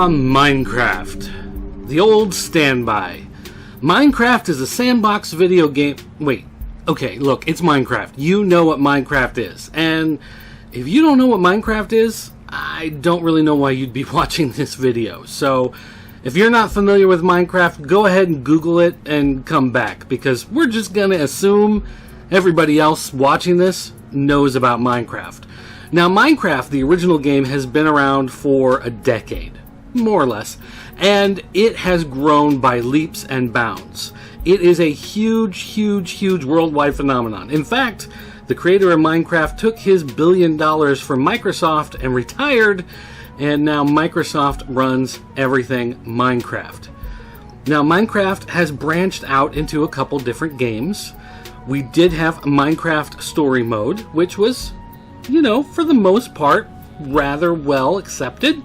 Minecraft. The old standby. Minecraft is a sandbox video game. Wait, okay, look, it's Minecraft. You know what Minecraft is. And if you don't know what Minecraft is, I don't really know why you'd be watching this video. So, if you're not familiar with Minecraft, go ahead and Google it and come back, because we're just gonna assume everybody else watching this knows about Minecraft. Now, Minecraft, the original game, has been around for a decade, more or less, and it has grown by leaps and bounds. It is a huge worldwide phenomenon. In fact, the creator of Minecraft took his $1 billion from Microsoft and retired, and now Microsoft runs everything Minecraft. Now, Minecraft has branched out into a couple different games. We did have Minecraft Story Mode, which was, for the most part, rather well accepted.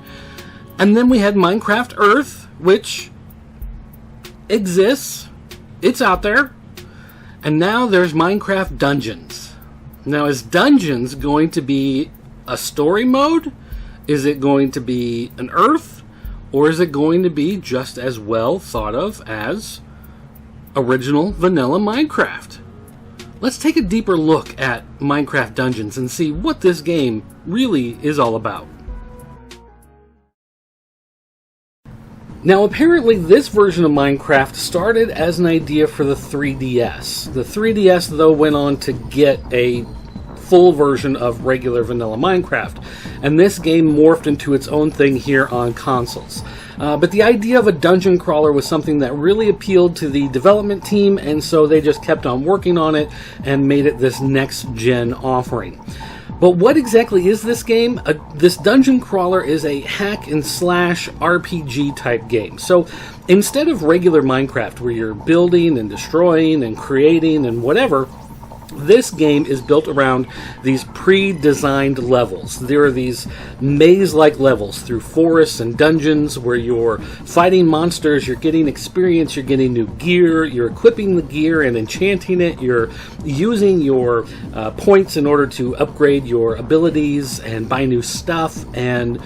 And then we had Minecraft Earth, which exists. It's out there. And now there's Minecraft Dungeons. Now, is Dungeons going to be a story mode? Is it going to be an Earth? Or is it going to be just as well thought of as original vanilla Minecraft? Let's take a deeper look at Minecraft Dungeons and see what this game really is all about. Now, apparently this version of Minecraft started as an idea for the 3DS. The 3DS, though, went on to get a full version of regular vanilla Minecraft, and this game morphed into its own thing here on consoles. But the idea of a dungeon crawler was something that really appealed to the development team, and so they just kept on working on it and made it this next-gen offering. But what exactly is this game? This dungeon crawler is a hack-and-slash RPG type game. So instead of regular Minecraft, where you're building and destroying and creating and whatever, this game is built around these pre-designed levels. There are these maze-like levels through forests and dungeons where you're fighting monsters, you're getting experience, you're getting new gear, you're equipping the gear and enchanting it, you're using your points in order to upgrade your abilities and buy new stuff, and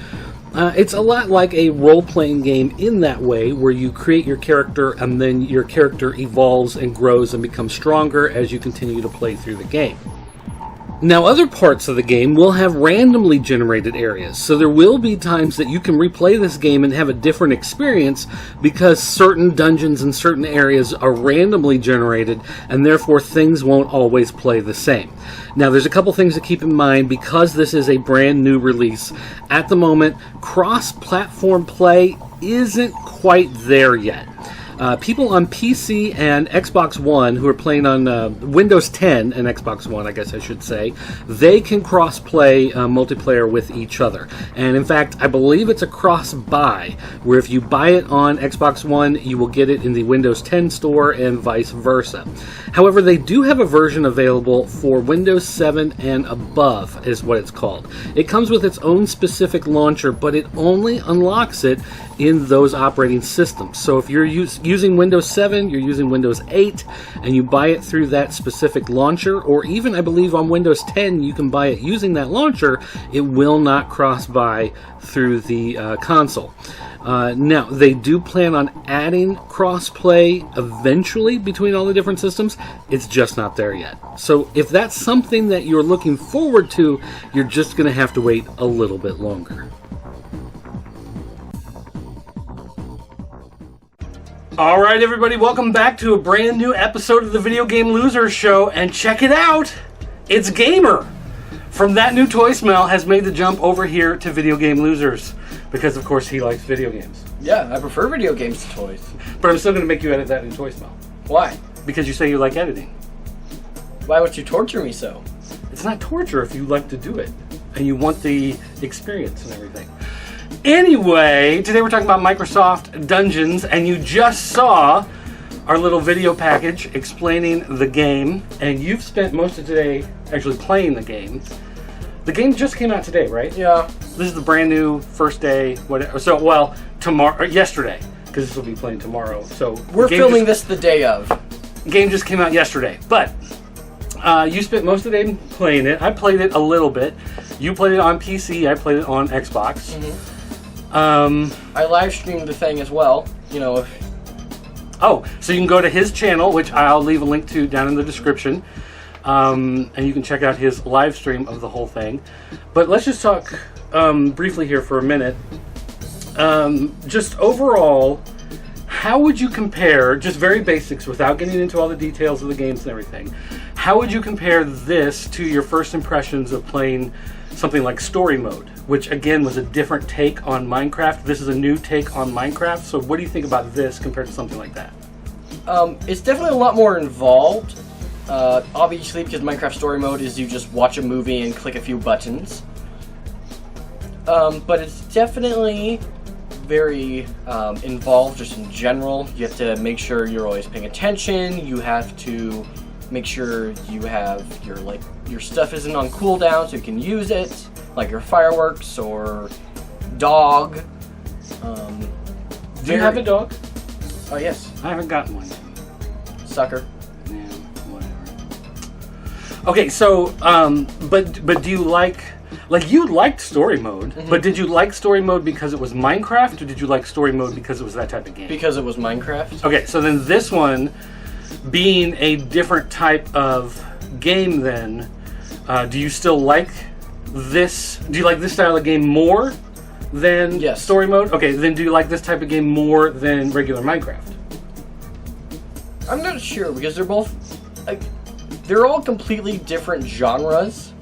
it's a lot like a role-playing game in that way, where you create your character and then your character evolves and grows and becomes stronger as you continue to play through the game. Now, other parts of the game will have randomly generated areas, so there will be times that you can replay this game and have a different experience because certain dungeons and certain areas are randomly generated, and therefore things won't always play the same. Now, there's a couple things to keep in mind because this is a brand new release. At the moment, cross-platform play isn't quite there yet. People on PC and Xbox One who are playing on Windows 10 and Xbox One, I guess I should say, they can cross-play multiplayer with each other. And in fact, I believe it's a cross-buy, where if you buy it on Xbox One, you will get it in the Windows 10 store and vice versa. However, they do have a version available for Windows 7 and above, is what it's called. It comes with its own specific launcher, but it only unlocks it in those operating systems. So if you're using Windows 7, you're using Windows 8, and you buy it through that specific launcher, or even, I believe, on Windows 10, you can buy it using that launcher, it will not cross-buy through the console. Now, they do plan on adding cross-play eventually between all the different systems. It's just not there yet. So if that's something that you're looking forward to, you're just going to have to wait a little bit longer. Alright everybody, welcome back to a brand new episode of the Video Game Losers Show, and check it out! It's Gamer! From That New Toy Smell has made the jump over here to Video Game Losers, because of course he likes video games. Yeah, I prefer video games to toys. But I'm still going to make you edit That New Toy Smell. Why? Because you say you like editing. Why would you torture me so? It's not torture if you like to do it, and you want the experience and everything. Anyway, today we're talking about Microsoft Dungeons, and you just saw our little video package explaining the game, and you've spent most of today actually playing the game. The game just came out today, right? Yeah. This is the brand new first day, whatever. So, well, tomorrow, yesterday, because this will be playing tomorrow. So we're filming this the day of. Game just came out yesterday, but you spent most of the day playing it. I played it a little bit. You played it on PC. I played it on Xbox. Mm-hmm. I live streamed the thing as well. You know, if Oh, so you can go to his channel, which I'll leave a link to down in the description, and you can check out his live stream of the whole thing. But let's just talk briefly here for a minute. Just overall, how would you compare, just very basics without getting into all the details of the games and everything, how would you compare this to your first impressions of playing something like Story Mode, which again was a different take on Minecraft? This is a new take on Minecraft, so what do you think about this compared to something like that? it's definitely a lot more involved. Obviously, because Minecraft Story Mode is you just watch a movie and click a few buttons. But it's definitely very involved just in general. You have to make sure you're always paying attention. You have to make sure you have your stuff isn't on cooldown so you can use it, like your fireworks or dog. Do you have a dog? Oh yes. I haven't gotten one yet. Sucker. Yeah, whatever. Okay, so but do you like you liked Story Mode, but did you like Story Mode because it was Minecraft, or did you like Story Mode because it was that type of game? Because it was Minecraft. Okay, so then this one, being a different type of game, then do you still like this? Do you like this style of game more than Story Mode? Okay, then do you like this type of game more than regular Minecraft? I'm not sure because they're both they're all completely different genres.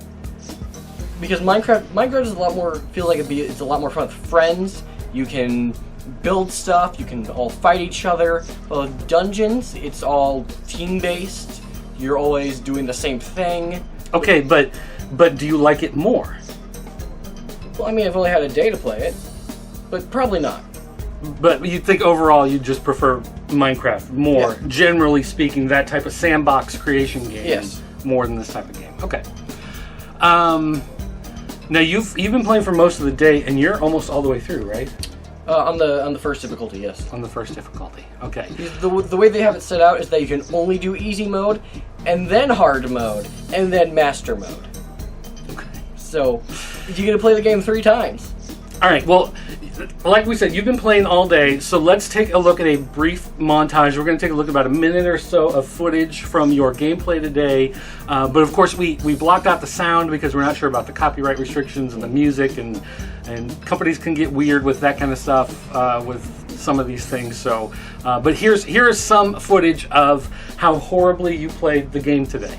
Because Minecraft is a lot more, it's a lot more fun with friends. You can build stuff, you can all fight each other. Well, Dungeons, it's all team-based. You're always doing the same thing. Okay, but do you like it more? Well, I mean, I've only had a day to play it, but probably not. But you think overall you just prefer Minecraft more, generally speaking, that type of sandbox creation game more than this type of game. Okay. Now you've been playing for most of the day, and you're almost all the way through, right? On the first difficulty, yes. On the first difficulty, okay. The way they have it set out is that you can only do easy mode, and then hard mode, and then master mode. Okay. So you're gonna play the game 3 times. All right. Well, like we said, you've been playing all day, so let's take a look at a brief montage. We're going to take a look at about a minute or so of footage from your gameplay today. But of course, we blocked out the sound because we're not sure about the copyright restrictions and the music, and companies can get weird with that kind of stuff with some of these things. So, but here is some footage of how horribly you played the game today.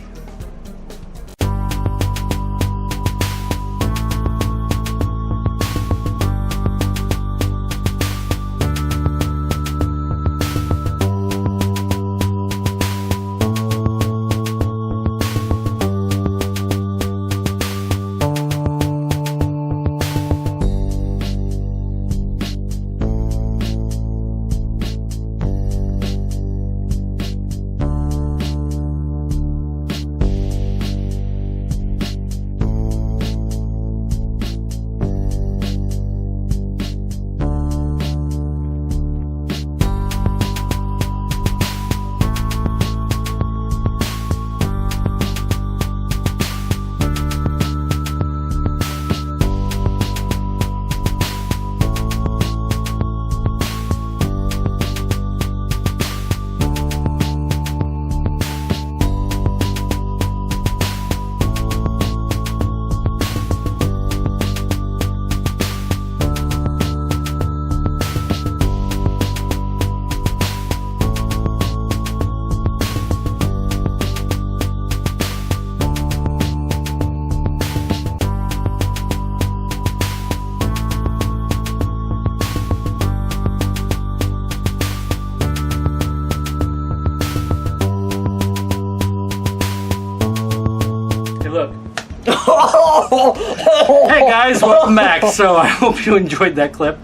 Hey guys, welcome back. So I hope you enjoyed that clip.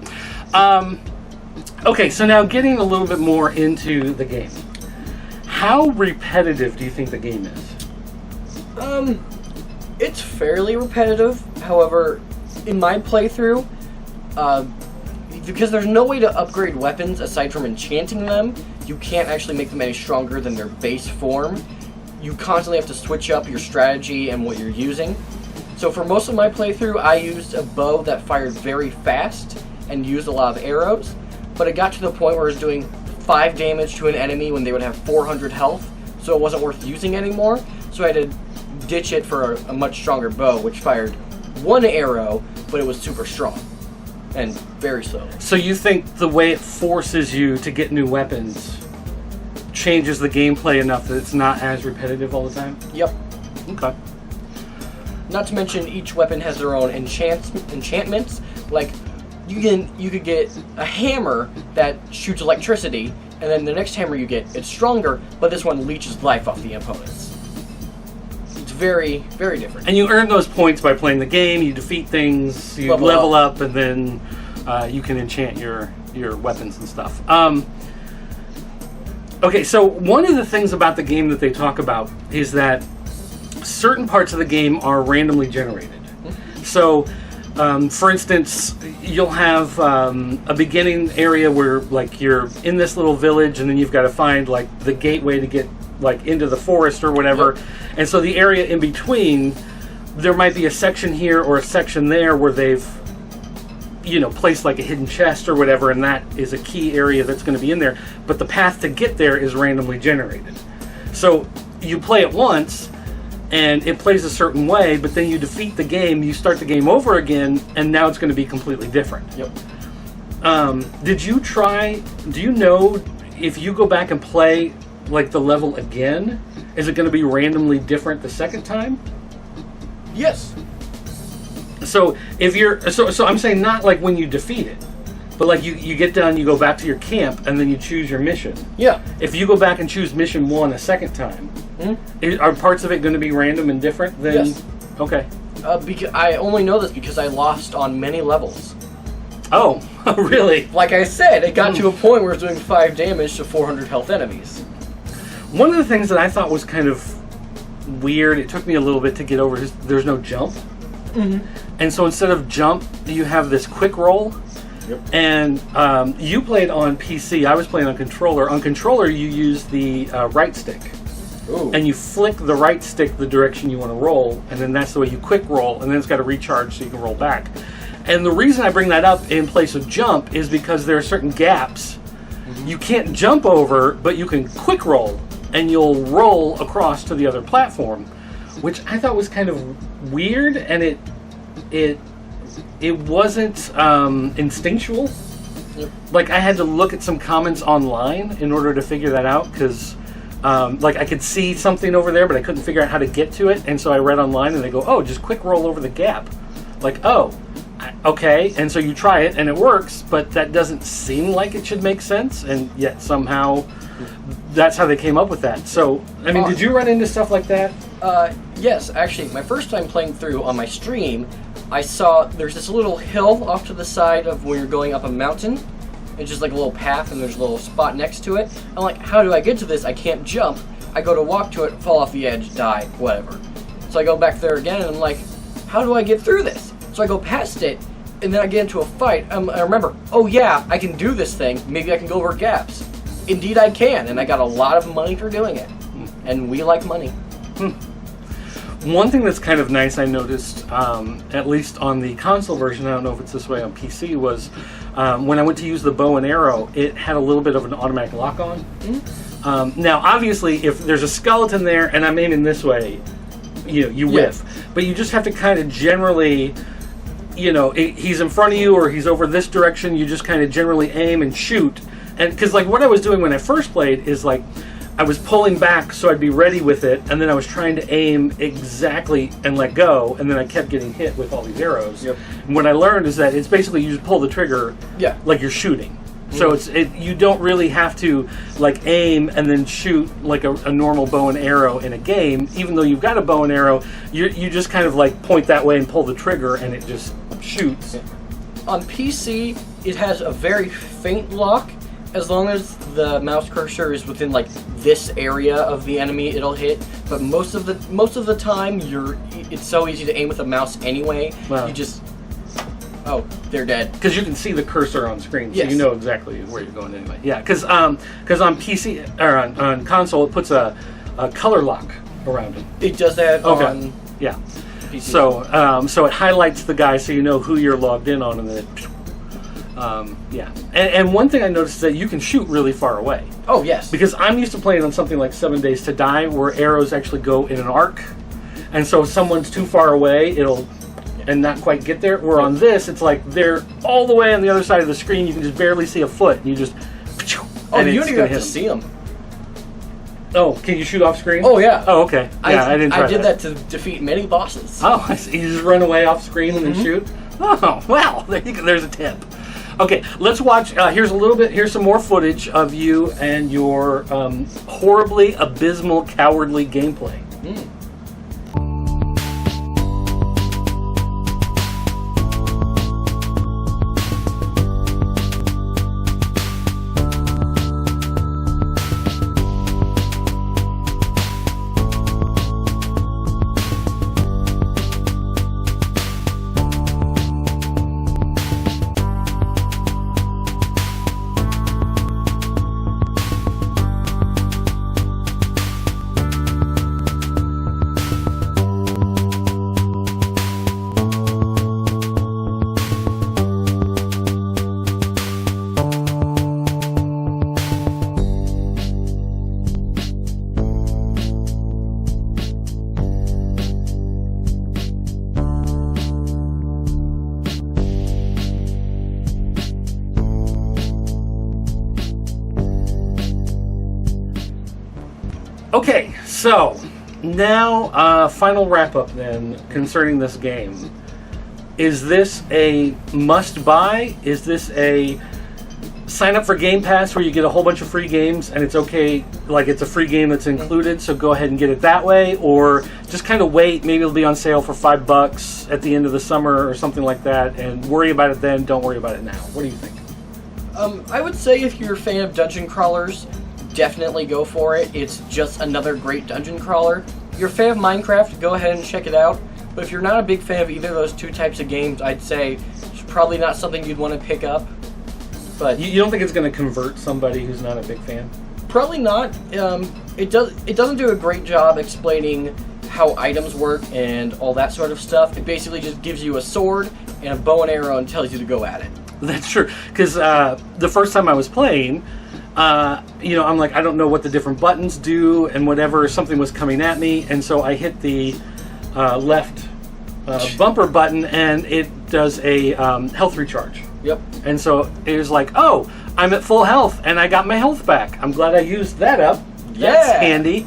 Okay, so now getting a little bit more into the game. How repetitive do you think the game is? It's fairly repetitive. However, in my playthrough, because there's no way to upgrade weapons aside from enchanting them, you can't actually make them any stronger than their base form. You constantly have to switch up your strategy and what you're using. So for most of my playthrough, I used a bow that fired very fast, and used a lot of arrows, but it got to the point where it was doing 5 damage to an enemy when they would have 400 health, so it wasn't worth using anymore. So I had to ditch it for a much stronger bow, which fired 1 arrow, but it was super strong and very slow. So you think the way it forces you to get new weapons changes the gameplay enough that it's not as repetitive all the time? Yep. Okay. Not to mention each weapon has their own enchantments. Like you could get a hammer that shoots electricity, and then the next hammer you get, it's stronger, but this one leeches life off the opponents. It's very, very different. And you earn those points by playing the game, you defeat things, you level up, and then you can enchant your weapons and stuff. Okay, so one of the things about the game that they talk about is that certain parts of the game are randomly generated. So, for instance, you'll have a beginning area where, like, you're in this little village, and then you've got to find, like, the gateway to get, like, into the forest or whatever. Yep. And so the area in between, there might be a section here or a section there where they've, you know, placed like a hidden chest or whatever, and that is a key area that's going to be in there. But the path to get there is randomly generated. So you play it once, and it plays a certain way, but then you defeat the game, you start the game over again, and now it's going to be completely different. Yep. Do you know if you go back and play like the level again, is it going to be randomly different the second time? Yes. So if you're so I'm saying not like when you defeat it, but like you get done, you go back to your camp, and then you choose your mission. Yeah. If you go back and choose mission 1 a second time, are parts of it going to be random and different? Then yes. Okay. Because I only know this because I lost on many levels. Oh, really? Like I said, it got to a point where it's doing 5 damage to 400 health enemies. One of the things that I thought was kind of weird, it took me a little bit to get over, is there's no jump. And so instead of jump, you have this quick roll. Yep. And you played on PC. I was playing on controller. On controller, you use the right stick. Ooh. And you flick the right stick the direction you want to roll, and then that's the way you quick roll, and then it's got to recharge so you can roll back. And the reason I bring that up in place of jump is because there are certain gaps you can't jump over, but you can quick roll, and you'll roll across to the other platform, which I thought was kind of weird, and it wasn't instinctual. Yep. Like, I had to look at some comments online in order to figure that out, because like, I could see something over there, but I couldn't figure out how to get to it, and so I read online, and they go, oh, just quick roll over the gap. Like, oh, okay, and so you try it, and it works, but that doesn't seem like it should make sense, and yet somehow that's how they came up with that. So, I mean, did you run into stuff like that? Yes, actually, my first time playing through on my stream, I saw there's this little hill off to the side of where you're going up a mountain. It's just like a little path, and there's a little spot next to it. I'm like, how do I get to this? I can't jump. I go to walk to it, fall off the edge, die, whatever. So I go back there again, and I'm like, how do I get through this? So I go past it, and then I get into a fight. I remember, oh yeah, I can do this thing. Maybe I can go over gaps. Indeed I can, and I got a lot of money for doing it. And we like money. One thing that's kind of nice I noticed, at least on the console version, I don't know if it's this way on PC, was when I went to use the bow and arrow, it had a little bit of an automatic lock-on. Now, obviously, if there's a skeleton there and I'm aiming this way, you whiff. But you just have to kind of generally, he's in front of you or he's over this direction, you just kind of generally aim and shoot. And because, like, what I was doing when I first played is, like, I was pulling back so I'd be ready with it, and then I was trying to aim exactly and let go, and then I kept getting hit with all these arrows. Yep. And what I learned is that it's basically you just pull the trigger like you're shooting. So you don't really have to, like, aim and then shoot like a normal bow and arrow in a game. Even though you've got a bow and arrow, you just kind of, like, point that way and pull the trigger, and it just shoots. On PC, it has a very faint lock. As long as the mouse cursor is within, like, this area of the enemy, it'll hit. But most of the time, it's so easy to aim with a mouse anyway. Wow. You just, oh, they're dead. Because you can see the cursor on screen, so yes. you know exactly where you're going anyway. Yeah, because on PC or on console, it puts a color lock around it. It does that on yeah. PC. So it highlights the guy so you know who you're logged in on, and then Yeah. And one thing I noticed is that you can shoot really far away. Oh, yes. Because I'm used to playing on something like 7 Days to Die, where arrows actually go in an arc. And so if someone's too far away, it'll and not quite get there. Where on this, it's like they're all the way on the other side of the screen. You can just barely see a foot. And you just... Oh, you don't even have to see them. Oh, can you shoot off screen? Oh, yeah. Oh, okay. Yeah, I didn't try I did that to defeat many bosses. Oh, I see. You just run away off screen and then shoot? Oh, well, there you go. There's a tip. Okay, let's watch. Here's some more footage of you and your horribly abysmal, cowardly gameplay. Okay, so now final wrap-up then concerning this game. Is this a must-buy? Is this a sign up for Game Pass where you get a whole bunch of free games and it's okay, like it's a free game that's included, so go ahead and get it that way? Or just kind of wait, maybe it'll be on sale for $5 at the end of the summer or something like that, and worry about it then, don't worry about it now? What do you think? I would say if you're a fan of dungeon crawlers, definitely go for it. It's just another great dungeon crawler. If you're a fan of Minecraft, go ahead and check it out. But if you're not a big fan of either of those two types of games, I'd say it's probably not something you'd want to pick up. But you don't think it's going to convert somebody who's not a big fan? Probably not. It doesn't do a great job explaining how items work and all that sort of stuff. It basically just gives you a sword and a bow and arrow and tells you to go at it. That's true. Because the first time I was playing, I'm like, I don't know what the different buttons do and whatever. Something was coming at me, and so I hit the left bumper button, and it does a health recharge. Yep. And so it was like, oh, I'm at full health, and I got my health back. I'm glad I used that up. That's handy.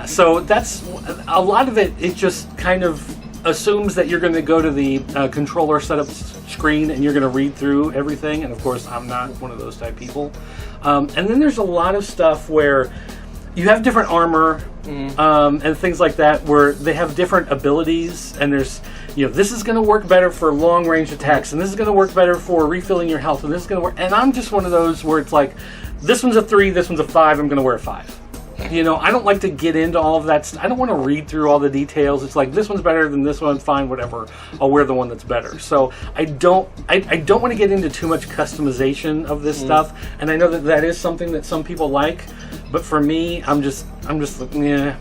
So that's a lot of it. It just kind of assumes that you're going to go to the controller setup screen and you're going to read through everything, and of course I'm not one of those type people. And then there's a lot of stuff where you have different armor and things like that, where they have different abilities, and there's, this is going to work better for long range attacks, and this is going to work better for refilling your health, and this is going to work. And I'm just one of those where it's like, this one's a 3, this one's a 5, I'm going to wear a 5. I don't like to get into all of that. I don't want to read through all the details. It's like, this one's better than this one, fine, whatever. I'll wear the one that's better. So I don't want to get into too much customization of this stuff. And I know that is something that some people like, but for me, I'm just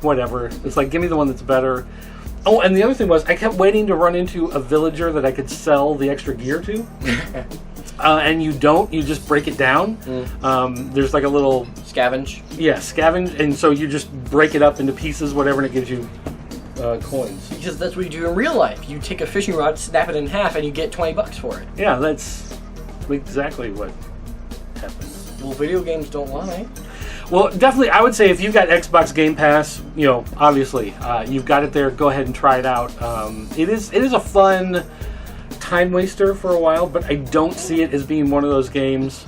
whatever. It's like, give me the one that's better. Oh, and the other thing was, I kept waiting to run into a villager that I could sell the extra gear to. And you just break it down. There's like a little... Scavenge? Yeah, scavenge, and so you just break it up into pieces, whatever, and it gives you coins. Because that's what you do in real life. You take a fishing rod, snap it in half, and you get $20 for it. Yeah, that's exactly what happens. Well, video games don't lie. Well, definitely, I would say if you've got Xbox Game Pass, obviously, you've got it there, go ahead and try it out. It is a fun time waster for a while, but I don't see it as being one of those games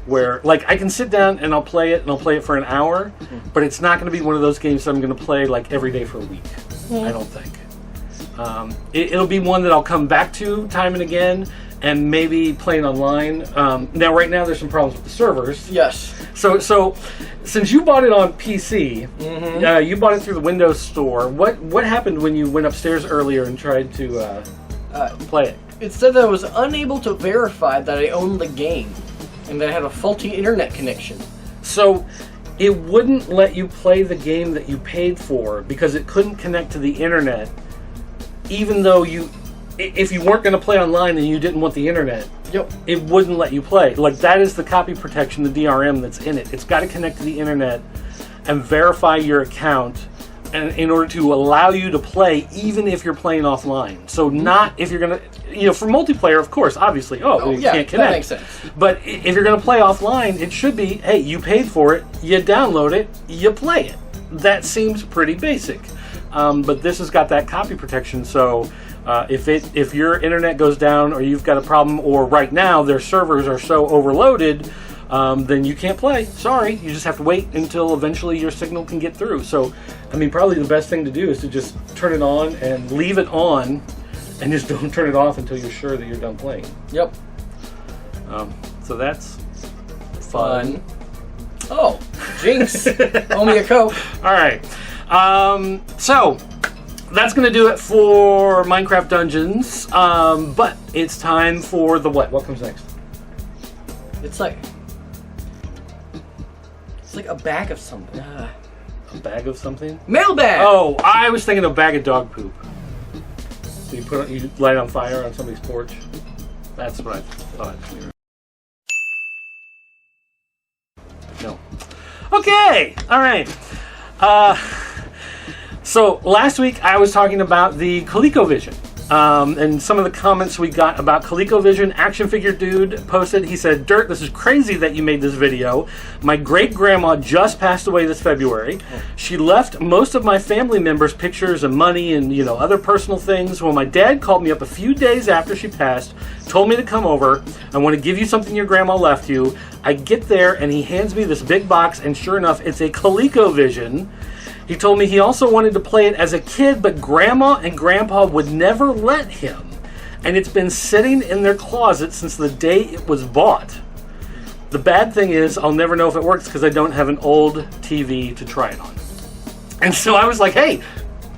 where, like, I can sit down and I'll play it, and I'll play it for an hour, but it's not going to be one of those games that I'm going to play, like, every day for a week. I don't think. It'll be one that I'll come back to time and again, and maybe playing online. Now, right now, there's some problems with the servers. Yes. So since you bought it on PC, you bought it through the Windows Store, what happened when you went upstairs earlier and tried to play it? It said that I was unable to verify that I owned the game, and that I had a faulty internet connection. So it wouldn't let you play the game that you paid for because it couldn't connect to the internet, even though you if you weren't going to play online and you didn't want the internet, Yep. it wouldn't let you play. Like, that is the copy protection, the DRM that's in it. It's got to connect to the internet and verify your account, and in order to allow you to play, even if you're playing offline. So not if you're going to, for multiplayer, of course, obviously, you can't connect. That makes sense. But if you're going to play offline, it should be, hey, you paid for it, you download it, you play it. That seems pretty basic. But this has got that copy protection, so if your internet goes down or you've got a problem, or right now their servers are so overloaded, then you can't play. Sorry, you just have to wait until eventually your signal can get through. So, I mean, probably the best thing to do is to just turn it on and leave it on, and just don't turn it off until you're sure that you're done playing. Yep. So that's fun. Oh, Jinx. Owe me a Coke. All right. So that's going to do it for Minecraft Dungeons. But it's time for the what? What comes next? It's like a bag of something. A bag of something? Mailbag! Oh, I was thinking a bag of dog poop. So you light it on fire on somebody's porch. That's what I thought. No. Okay. All right. So last week I was talking about the ColecoVision. And some of the comments we got about ColecoVision. Action Figure Dude posted, he said, "Dirt, this is crazy that you made this video. My great-grandma just passed away this February. She left most of my family members pictures and money and, other personal things. When my dad called me up a few days after she passed, told me to come over. I want to give you something your grandma left you. I get there, and he hands me this big box, and sure enough, it's a ColecoVision. He told me he also wanted to play it as a kid, but Grandma and Grandpa would never let him. And it's been sitting in their closet since the day it was bought. The bad thing is, I'll never know if it works because I don't have an old TV to try it on." And so I was like, hey,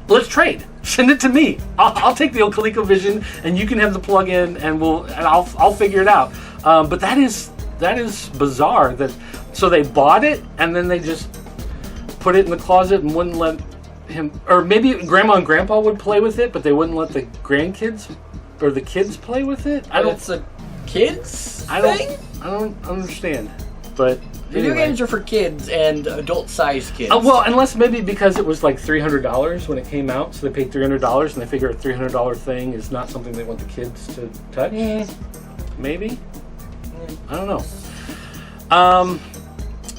let's trade. Send it to me. I'll take the old ColecoVision, and you can have the plug-in, and I'll figure it out. But that is bizarre. So they bought it, and then they just put it in the closet and wouldn't let him, or maybe Grandma and Grandpa would play with it, but they wouldn't let the grandkids or the kids play with it. It's a kids thing? I don't understand. But video games are for kids and adult-sized kids. Well, unless maybe because it was like $300 when it came out, so they paid $300 and they figure a $300 thing is not something they want the kids to touch. Maybe. I don't know.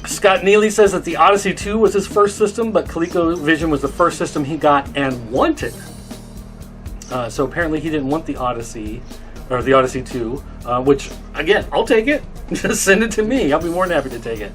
Scott Neely says that the Odyssey 2 was his first system, but ColecoVision was the first system he got and wanted. So apparently he didn't want the Odyssey, or the Odyssey 2, which, again, I'll take it. Just send it to me. I'll be more than happy to take it.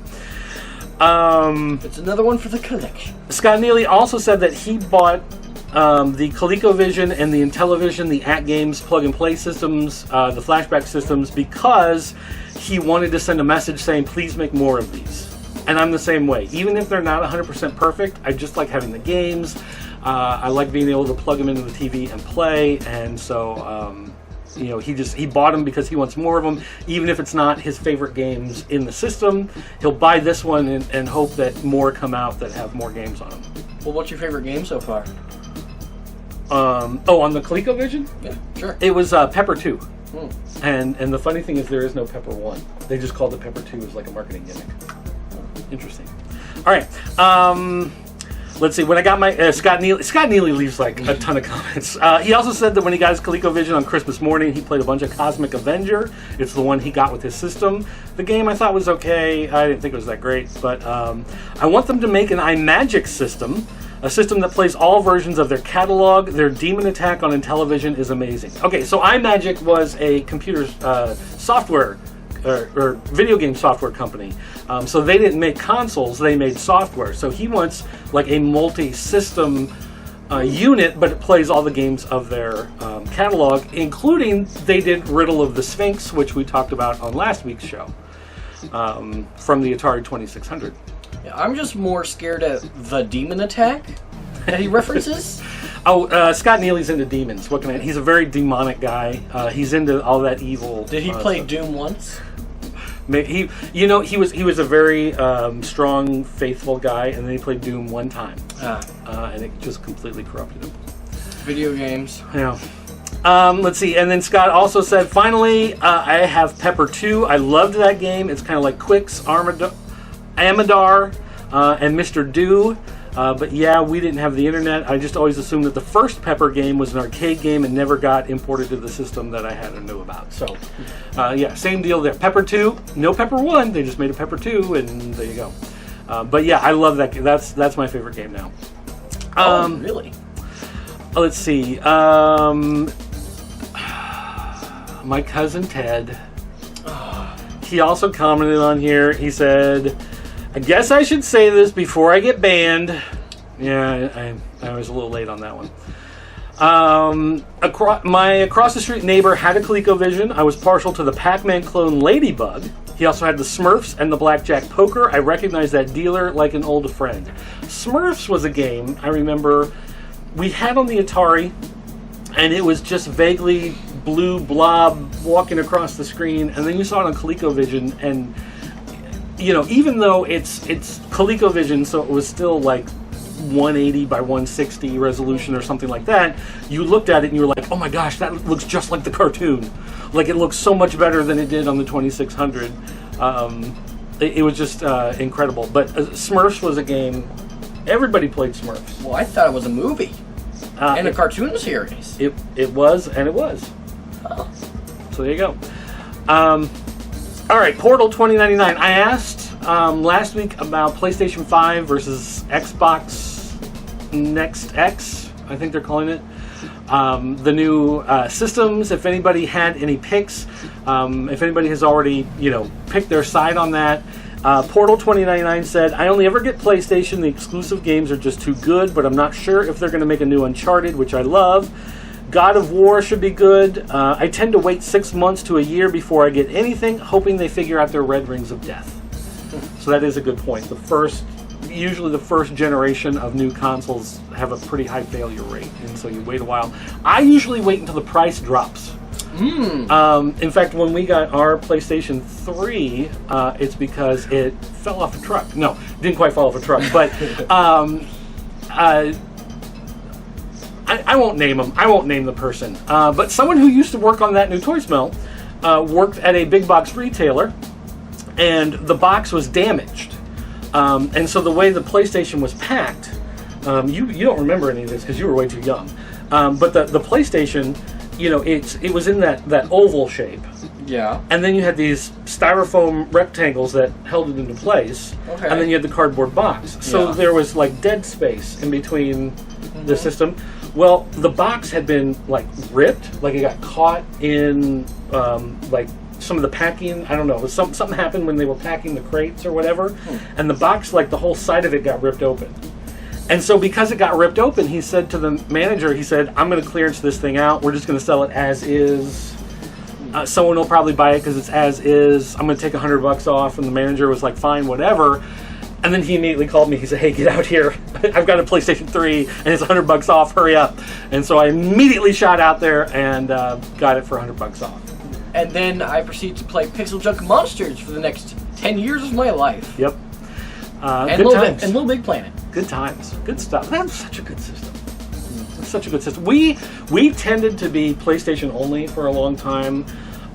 It's another one for the collection. Scott Neely also said that he bought the ColecoVision and the Intellivision, the AtGames plug-and-play systems, the flashback systems, because he wanted to send a message saying, please make more of these. And I'm the same way. Even if they're not 100% perfect, I just like having the games. I like being able to plug them into the TV and play. And so, he bought them because he wants more of them. Even if it's not his favorite games in the system, he'll buy this one and hope that more come out that have more games on them. Well, what's your favorite game so far? On the ColecoVision? Yeah, sure. It was Pepper 2. And the funny thing is there is no Pepper 1. They just called it Pepper 2 as like a marketing gimmick. Interesting. All right. Let's see. When I got my Scott Neely leaves like a ton of comments. He also said that when he got his ColecoVision on Christmas morning, he played a bunch of Cosmic Avenger. It's the one he got with his system. The game I thought was okay. I didn't think it was that great, but I want them to make an iMagic system. A system that plays all versions of their catalog. Their Demon Attack on Intellivision is amazing. Okay, so iMagic was a computer software or video game software company. So they didn't make consoles, they made software. So he wants like a multi-system unit, but it plays all the games of their catalog, including they did Riddle of the Sphinx, which we talked about on last week's show, from the Atari 2600. Yeah, I'm just more scared of the Demon Attack that he references. Scott Neely's into demons. What can he's a very demonic guy. He's into all that evil. Did he play Doom once? He was a very strong, faithful guy, and then he played Doom one time, and it just completely corrupted him. Video games. Yeah. Let's see. And then Scott also said, finally, I have Pepper 2. I loved that game. It's kind of like Quicks, Amadar, and Mr. Do. But yeah, we didn't have the internet. I just always assumed that the first Pepper game was an arcade game and never got imported to the system that I had or knew about. So, yeah, same deal there. Pepper 2, no Pepper 1. They just made a Pepper 2, and there you go. But yeah, I love that game. That's my favorite game now. Really? Let's see. My cousin Ted. He also commented on here. He said, I guess I should say this before I get banned. Yeah, I was a little late on that one. My across the street neighbor had a ColecoVision. I was partial to the Pac-Man clone Ladybug. He also had the Smurfs and the Blackjack Poker. I recognized that dealer like an old friend. Smurfs was a game I remember we had on the Atari, and it was just vaguely blue blob walking across the screen, and then you saw it on ColecoVision, and you know, even though it's ColecoVision, so it was still like 180 by 160 resolution or something like that, you looked at it and you were like, oh my gosh, that looks just like the cartoon. Like, it looks so much better than it did on the 2600. It was just incredible. But Smurfs was a game, everybody played Smurfs. Well, I thought it was a movie and a cartoon series. It was, and it was. Oh. So there you go. All right, Portal 2099. I asked last week about PlayStation 5 versus Xbox Next X, I think they're calling it. The new systems, if anybody had any picks, if anybody has already, picked their side on that. Portal 2099 said, I only ever get PlayStation. The exclusive games are just too good, but I'm not sure if they're going to make a new Uncharted, which I love. God of War should be good. I tend to wait 6 months to a year before I get anything, hoping they figure out their red rings of death. So that is a good point. Usually the first generation of new consoles have a pretty high failure rate, and so you wait a while. I usually wait until the price drops. In fact, when we got our PlayStation 3, it's because it fell off a truck. No, it didn't quite fall off a truck, but I won't name him. I won't name the person. But someone who used to work on That New Toy Smell worked at a big box retailer, and the box was damaged. And so the way the PlayStation was packed, you don't remember any of this because you were way too young. But the PlayStation, it was in that oval shape. Yeah. And then you had these styrofoam rectangles that held it into place. Okay. And then you had the cardboard box. So there was like dead space in between the system. Well, the box had been like ripped, like it got caught in like some of the packing. I don't know. Something happened when they were packing the crates or whatever, and the box, like the whole side of it, got ripped open. And so because it got ripped open, he said to the manager, he said, "I'm going to clearance this thing out. We're just going to sell it as is. Someone will probably buy it because it's as is. I'm going to take $100 off." And the manager was like, "Fine, whatever." And then he immediately called me. He said, "Hey, get out here. I've got a PlayStation 3 and it's $100 off. Hurry up." And so I immediately shot out there and got it for $100 off. And then I proceeded to play Pixel Junk Monsters for the next 10 years of my life. Yep. And Little Big Planet. Good times. Good stuff. That's such a good system. It's such a good system. We tended to be PlayStation only for a long time.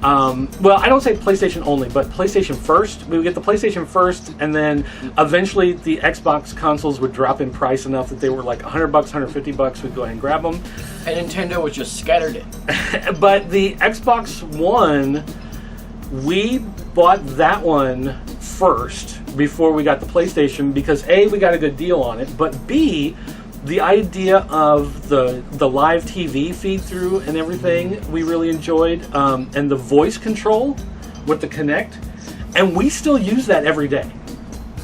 Well, I don't say PlayStation only, but PlayStation first. We would get the PlayStation first, and then eventually the Xbox consoles would drop in price enough that they were like $100, $150. We'd go ahead and grab them. And Nintendo was just scattered it. But the Xbox One, we bought that one first before we got the PlayStation because A, we got a good deal on it, but B, the idea of the live TV feed through and everything we really enjoyed, and the voice control with the Kinect, and we still use that every day.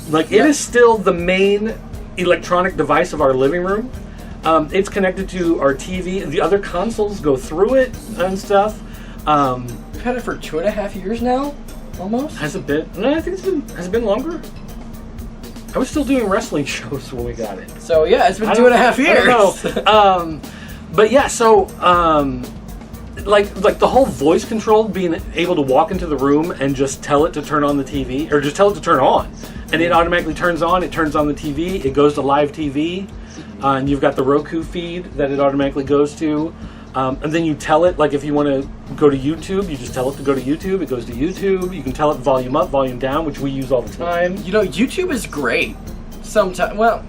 Like, it is still the main electronic device of our living room. It's connected to our TV. The other consoles go through it and stuff. We've had it for 2.5 years now, almost. Has it been? No, I think has it been longer? I was still doing wrestling shows when we got it. So yeah, it's been 2.5 years. I don't know. But yeah, so like the whole voice control, being able to walk into the room and just tell it to turn on the TV, or just tell it to turn on, and it automatically turns on. It turns on the TV. It goes to live TV, and you've got the Roku feed that it automatically goes to. And then you tell it, like if you want to go to YouTube, you just tell it to go to YouTube. It goes to YouTube. You can tell it volume up, volume down, which we use all the time. You know, YouTube is great. Sometimes, well,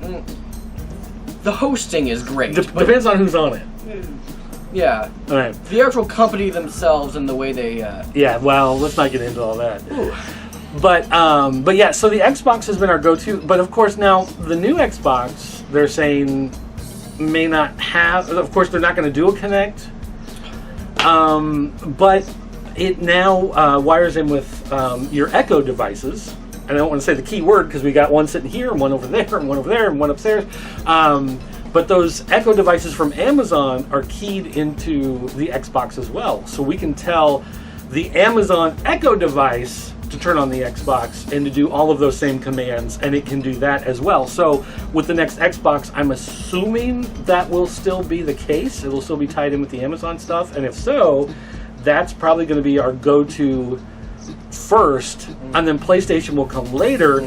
the hosting is great. Depends on who's on it. Yeah. All right. The actual company themselves and the way they... Yeah, well, let's not get into all that. Ooh. But yeah, so the Xbox has been our go-to. But of course now, the new Xbox, they're saying, may not have... Of course, they're not going to do a Kinect. But it now wires in with your Echo devices. And I don't want to say the key word because we got one sitting here, and one over there, and one over there, and one upstairs. But those Echo devices from Amazon are keyed into the Xbox as well. So we can tell the Amazon Echo device to turn on the Xbox and to do all of those same commands, and it can do that as well. So with the next Xbox, I'm assuming that will still be the case. It will still be tied in with the Amazon stuff, and if so, that's probably going to be our go-to first, and then PlayStation will come later,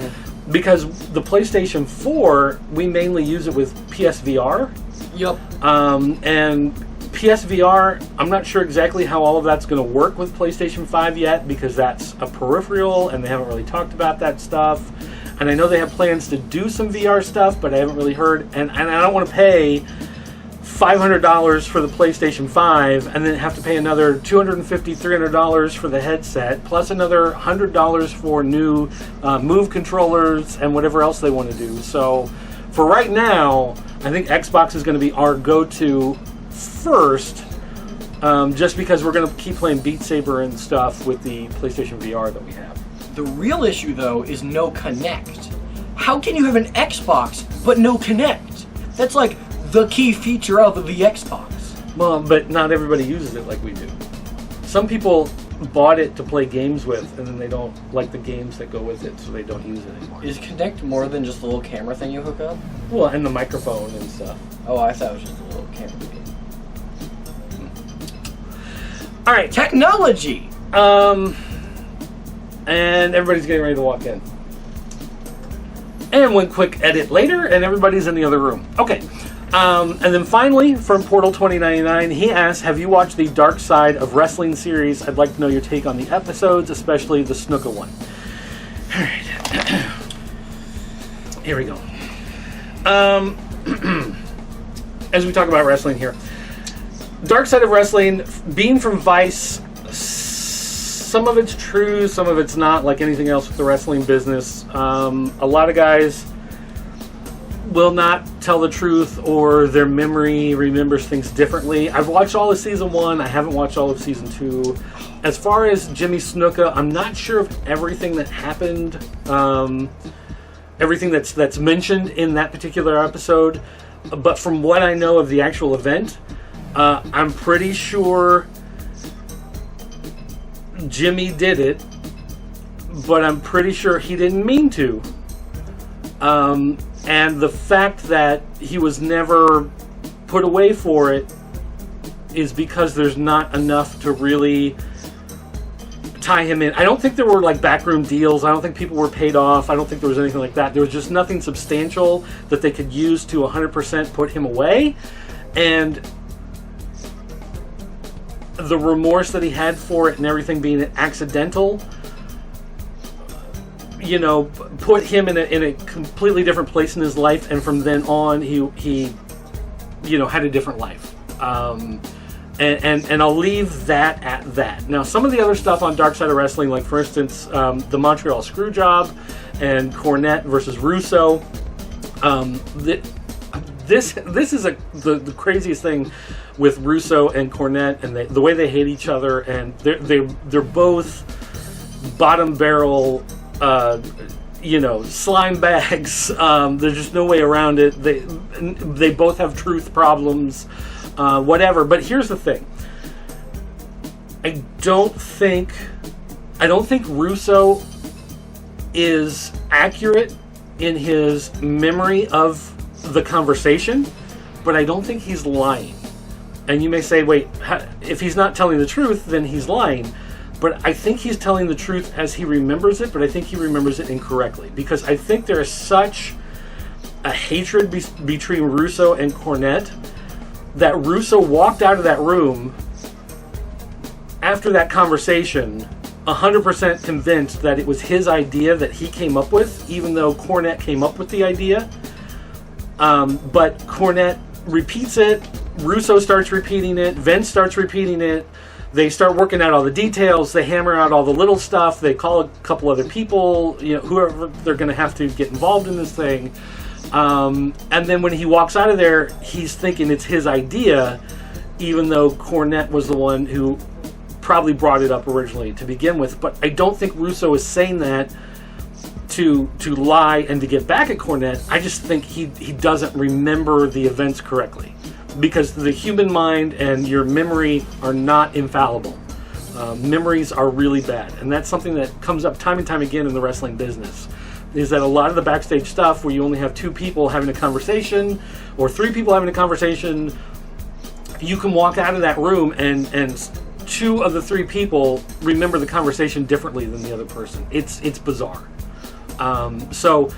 because the PlayStation 4, we mainly use it with PSVR. Yep. And PSVR, I'm not sure exactly how all of that's going to work with PlayStation 5 yet, because that's a peripheral, and they haven't really talked about that stuff. And I know they have plans to do some VR stuff, but I haven't really heard. And I don't want to pay $500 for the PlayStation 5 and then have to pay another $250, $300 for the headset, plus another $100 for new Move controllers and whatever else they want to do. So for right now, I think Xbox is going to be our go-to first, just because we're going to keep playing Beat Saber and stuff with the PlayStation VR that we have. The real issue, though, is no Kinect. How can you have an Xbox but no Kinect? That's like the key feature of the Xbox. Well, but not everybody uses it like we do. Some people bought it to play games with, and then they don't like the games that go with it, so they don't use it anymore. Is Kinect more than just the little camera thing you hook up? Well, and the microphone and stuff. Oh, I thought it was just a little camera thing. All right, Technology! and everybody's getting ready to walk in. And one quick edit later, and everybody's in the other room. Okay. And then finally, from Portal 2099, he asks, have you watched the Dark Side of Wrestling series? I'd like to know your take on the episodes, especially the Snuka one. All right. Here we go. As we talk about wrestling here. Dark Side of Wrestling, being from Vice, some of it's true, some of it's not, like anything else with the wrestling business. A lot of guys will not tell the truth, or their memory remembers things differently. I've watched all of season 1. I haven't watched all of season 2. As far as Jimmy Snuka, I'm not sure of everything that happened, everything that's mentioned in that particular episode. But from what I know of the actual event, I'm pretty sure Jimmy did it, but I'm pretty sure he didn't mean to. And the fact that he was never put away for it is because there's not enough to really tie him in. I don't think there were like backroom deals. I don't think people were paid off. I don't think there was anything like that. There was just nothing substantial that they could use to 100% put him away. And the remorse that he had for it and everything being accidental, you know, put him in a completely different place in his life, and from then on, he you know, had a different life. And I'll leave that at that. Now, some of the other stuff on Dark Side of Wrestling, like for instance, the Montreal Screwjob and Cornette versus Russo. This is the craziest thing with Russo and Cornette, and the way they hate each other, and they're both bottom barrel, you know, slime bags. There's just no way around it. They both have truth problems, whatever. But here's the thing: I don't think Russo is accurate in his memory of the conversation, but I don't think he's lying. And you may say, wait, if he's not telling the truth, then he's lying. But I think he's telling the truth as he remembers it, but I think he remembers it incorrectly. Because I think there is such a hatred between Russo and Cornette that Russo walked out of that room after that conversation 100% convinced that it was his idea that he came up with, even though Cornette came up with the idea. But Cornette repeats it, Russo starts repeating it, Vince starts repeating it, they start working out all the details, they hammer out all the little stuff, they call a couple other people, whoever they're going to have to get involved in this thing. And then when he walks out of there, he's thinking it's his idea, even though Cornette was the one who probably brought it up originally to begin with. But I don't think Russo is saying that to lie and to get back at Cornette. I just think he doesn't remember the events correctly, because the human mind and your memory are not infallible. Memories are really bad, and that's something that comes up time and time again in the wrestling business, is that a lot of the backstage stuff where you only have two people having a conversation or three people having a conversation, you can walk out of that room and two of the three people remember the conversation differently than the other person. It's bizarre. So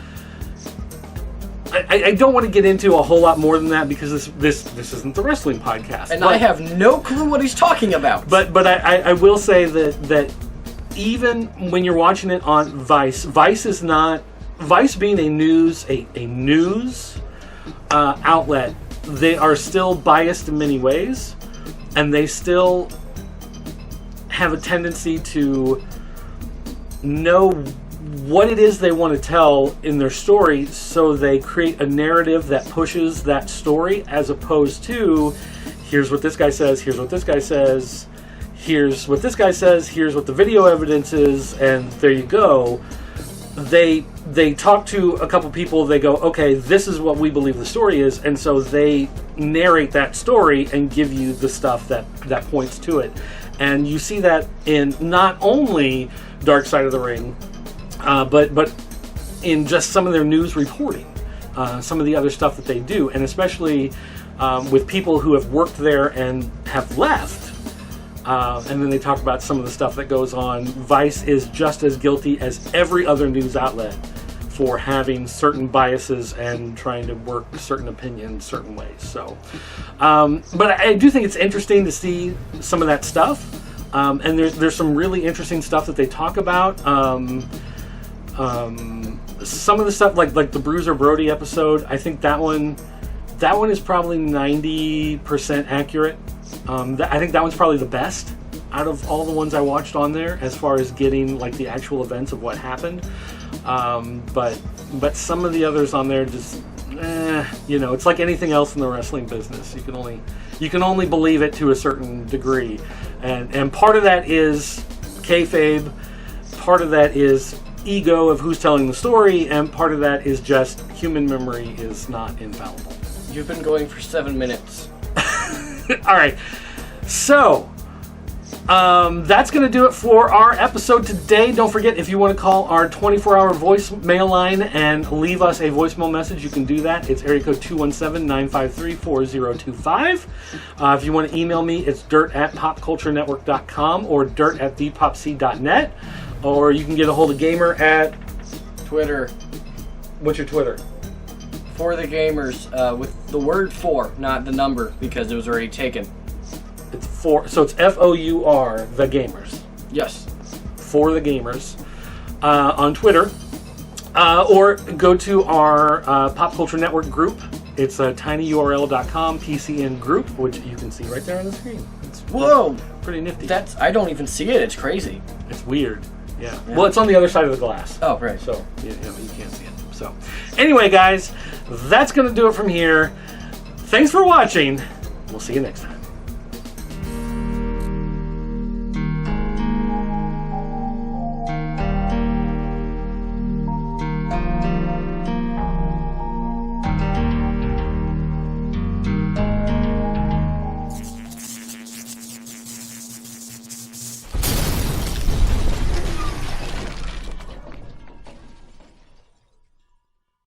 I don't want to get into a whole lot more than that, because this isn't the wrestling podcast. And I have no clue what he's talking about. But I will say that even when you're watching it on Vice is not, Vice being a news outlet, they are still biased in many ways, and they still have a tendency to know what it is they want to tell in their story, so they create a narrative that pushes that story, as opposed to, here's what this guy says, here's what this guy says, here's what this guy says, here's what the video evidence is, and there you go. They talk to a couple people, they go, okay, this is what we believe the story is, and so they narrate that story and give you the stuff that points to it. And you see that in not only Dark Side of the Ring, but in just some of their news reporting, some of the other stuff that they do, and especially with people who have worked there and have left, and then they talk about some of the stuff that goes on. Vice is just as guilty as every other news outlet for having certain biases and trying to work certain opinions certain ways. So, but I do think it's interesting to see some of that stuff, and there's some really interesting stuff that they talk about. Some of the stuff like the Bruiser Brody episode, I think that one is probably 90% accurate. I think that one's probably the best out of all the ones I watched on there, as far as getting like the actual events of what happened. But some of the others on there just, it's like anything else in the wrestling business. You can only believe it to a certain degree, and part of that is kayfabe, part of that is ego of who's telling the story, and part of that is just human memory is not infallible. You've been going for 7 minutes. All right, so that's going to do it for our episode today. Don't forget, if you want to call our 24-hour voicemail line and leave us a voicemail message, you can do that. It's area code 217-953-4025. If you want to email me, it's dirt@popculturenetwork.com or dirt@thepopc.net. Or you can get a hold of Gamer at Twitter. What's your Twitter? For the Gamers, with the word 4, not the number, because it was already taken. It's for, so it's FOUR, the Gamers. Yes. For the Gamers on Twitter, or go to our Pop Culture Network group. It's tinyurl.com PCN group, which you can see right there on the screen. It's pretty nifty. I don't even see it. It's crazy. It's weird. Yeah. Well, it's on the other side of the glass. Oh, right. So you can't see it. So anyway, guys, that's going to do it from here. Thanks for watching. We'll see you next time.